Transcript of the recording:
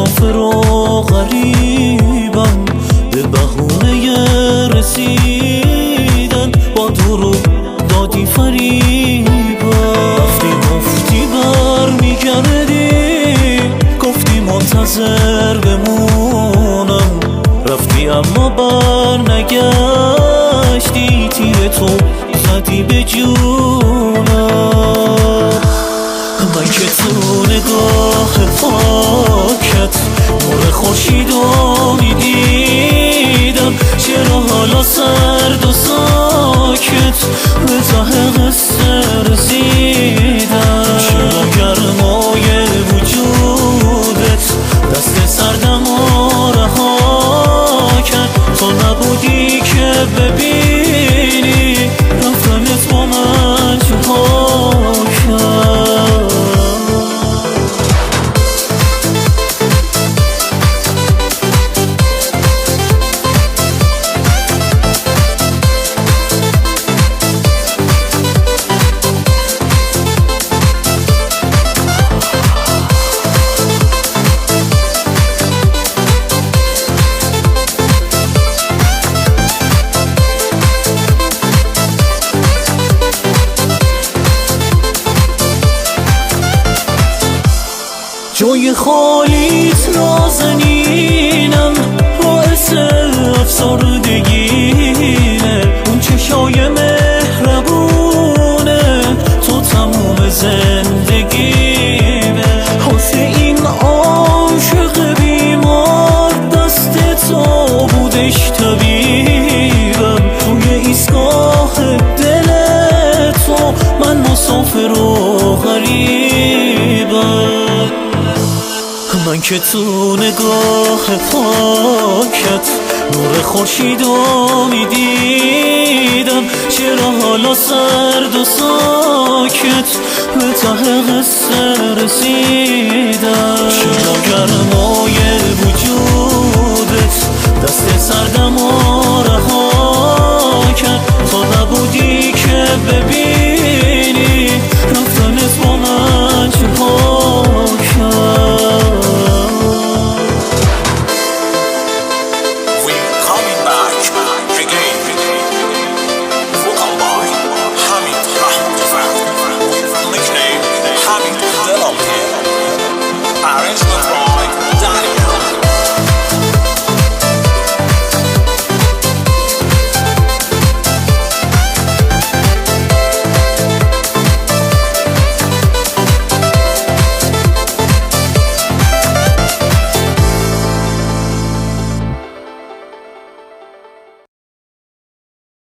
مسافر و غریبم، به بهونه رسیدن با دروغ دادی فریبم. رفتی گفتی برمیگردی، گفتی منتظر بمونم، رفتی اما برنگشتی، تیر تو زدی به جونم. من که تو نگاه پاکت نور خورشیدو میدیدم، چرا حالا سرد و ساکت به ته قصه رسیدم؟ چرا گرمای وجودت دست سردم و رها کرد؟ تو نبودی که ببینی رفتنت با من چها کرد. جای خالیت نازنینم باعث افسردگینه، اون چشای مهربونه تو تموم زندگیمه. واسه این عاشق بیمار دست تو بودش طبیبم، توی ایستگاه دل تو من مسافر و غریبم. من که تو نگاه پاکت نور خورشیدو میدیدم، چرا حالا سرد و ساکت به ته قصه رسیدم؟ چرا گرمای وجودت دست سردم و رها کرد؟ تو نبودی که ببین